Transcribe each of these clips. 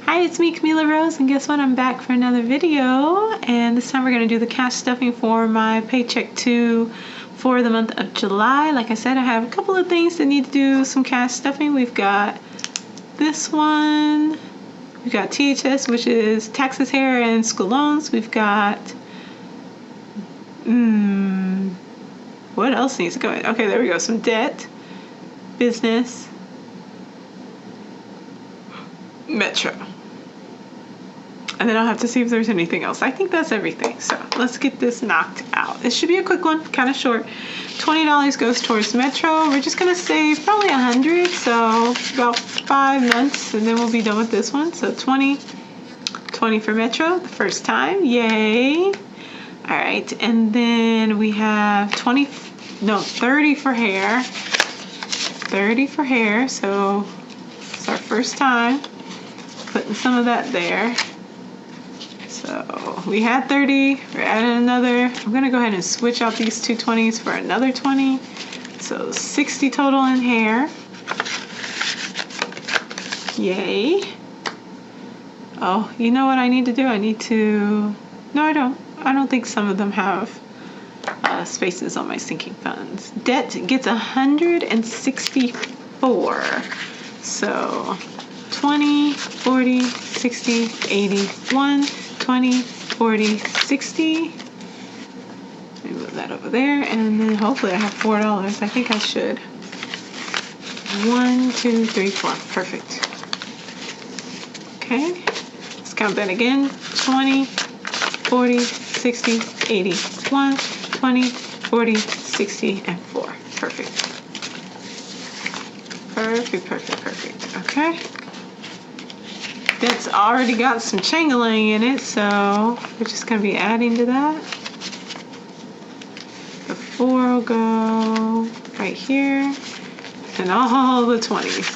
Hi, it's me, Mila Rose, and guess what? I'm back for another video, and this time we're going to do the cash stuffing for my Paycheck 2 for the month of July. Like I said, I have a couple of things that need to do some cash stuffing. We've got this one. We've got THS, which is taxes, hair, and school loans. We've got, what else needs to go in? Okay, there we go. Some debt, business, Metro. And then I'll have to see if there's anything else. I think that's everything. So let's get this knocked out. This should be a quick one, kind of short. $20 goes towards Metro. We're just gonna save probably $100, so about 5 months, and then we'll be done with this one. So 20 for Metro the first time, yay. All right, and then we have 30 for hair. 30 for hair, so it's our first time putting some of that there. So we had 30, we're adding another. I'm gonna go ahead and switch out these two 20s for another 20. So 60 total in hair. Yay. Oh, you know what I need to do? I need to, no I don't. I don't think some of them have spaces on my sinking funds. Debt gets 164. So 20, 40, 60, 80, 1, 20, 40, 60. Let me move that over there, and then hopefully I have $4. I think I should. 1, 2, 3, 4. Perfect. Okay. Let's count that again. 20, 40, 60, 80. 1, 20, 40, 60, and 4. Perfect. Perfect. Okay. It's already got some changeling in it, so we're just going to be adding to that. The 4 will go right here, and all the 20s.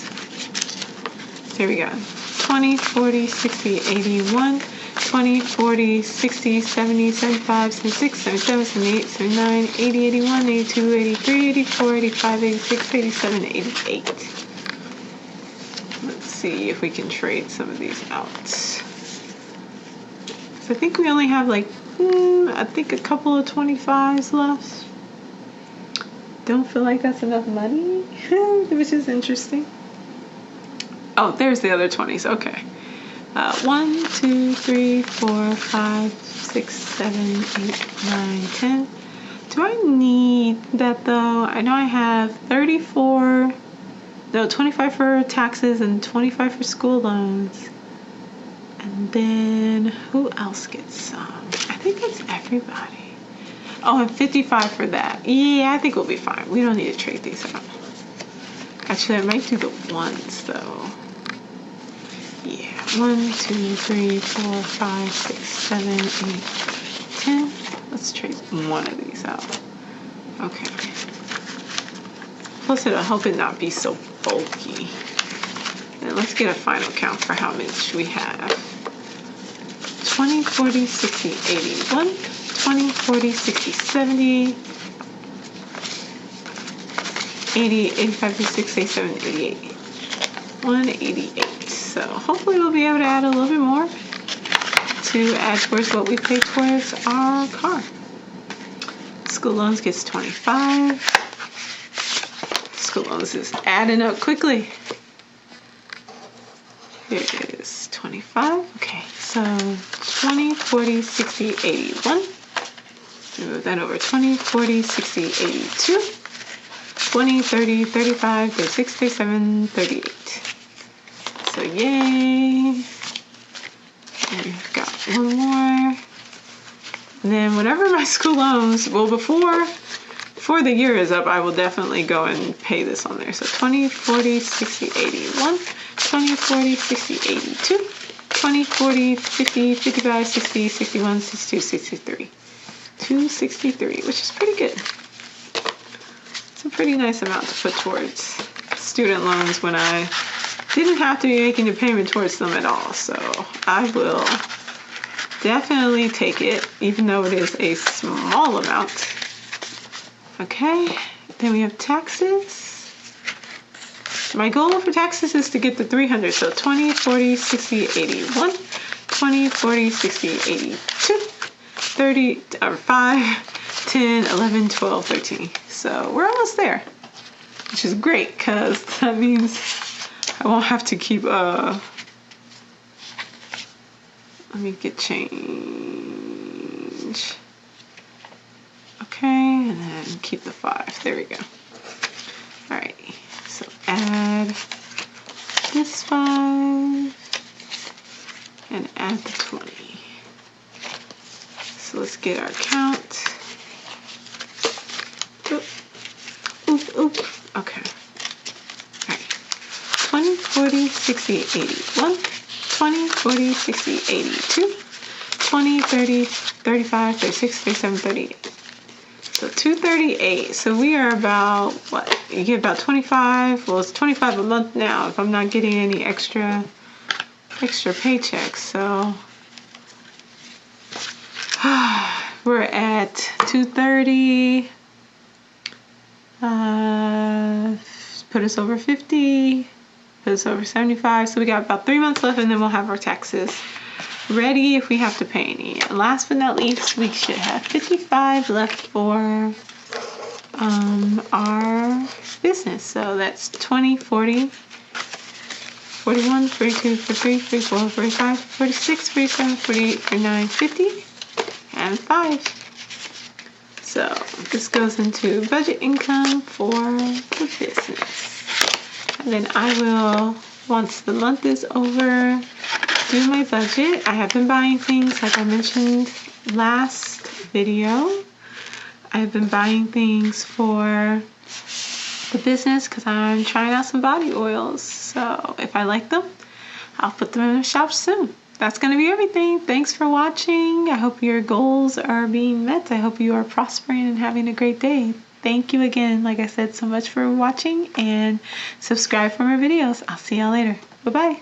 Here we go. 20, 40, 60, 81, 20, 40, 60, 70, 75, 76, 77, 78, 79, 80, 81, 82, 83, 84, 85, 86, 87, 88. See if we can trade some of these out. So I think we only have like, I think a couple of 25s left. Don't feel like that's enough money, which is interesting. Oh, there's the other 20s. Okay. 1, 2, 3, 4, 5, 6, 7, 8, 9, 10. Do I need that though? I know I have 34. No, 25 for taxes and 25 for school loans. And then who else gets some? I think that's everybody. Oh, and 55 for that. Yeah, I think we'll be fine. We don't need to trade these out. Actually, I might do the ones though. Yeah, 1, 2, 3, 4, 5, 6, 7, 8, 10. Let's trade one of these out. Okay. Plus it'll help it not be so bulky. And let's get a final count for how much we have. 20, 40, 60, 81, 20, 40, 60, 70, 80, 85, 86, 87, 88. 188. So hopefully we'll be able to add a little bit more to add towards what we pay towards our car. School loans gets 25. School loans is adding up quickly. Here it is, 25. Okay, so 20, 40, 60, 81. Move that over. 20, 40, 60, 82. 20, 30, 35, 36, 37, 38. So yay. And we've got one more. And then whenever my school loans, well, before the year is up, I will definitely go and pay this on there. So 20, 40, 60, 81, 20, 40, 60, 82, 20, 40, 50, 55, 60, 61, 62, 63. 263, which is pretty good. It's a pretty nice amount to put towards student loans when I didn't have to be making a payment towards them at all. So I will definitely take it, even though it is a small amount. Okay, then we have taxes. My goal for taxes is to get to 300. So 20, 40, 60, 81, 20, 40, 60, 82, 30, or 5, 10, 11, 12, 13. So we're almost there, which is great because that means I won't have to keep, let me get change. Okay, and then keep the 5. There we go. All right, so add this 5 and add the 20. So let's get our count. Oop, oop, oop. Okay. All right. 20, 40, 60, 81. 20, 40, 60, 82. 20, 30, 35, 36, 37, 38. So 238. So we are about, what? You get about 25. Well, it's 25 a month now if I'm not getting any extra paychecks. So we're at 230. Put us over 50. Put us over 75. So we got about 3 months left, and then we'll have our taxes ready if we have to pay any. And last but not least, we should have 55 left for our business. So that's 20, 40, 41, 42, 43, 44, 45, 46, 47, 48, 49, 50, and 5. So this goes into budget income for the business. And then I will, once the month is over, do my budget. I have been buying things like I mentioned last video. I've been buying things for the business because I'm trying out some body oils. So if I like them, I'll put them in the shop soon. That's going to be everything. Thanks for watching. I hope your goals are being met. I hope you are prospering and having a great day. Thank you again, like I said, so much for watching, and subscribe for more videos. I'll see y'all later. Bye-bye.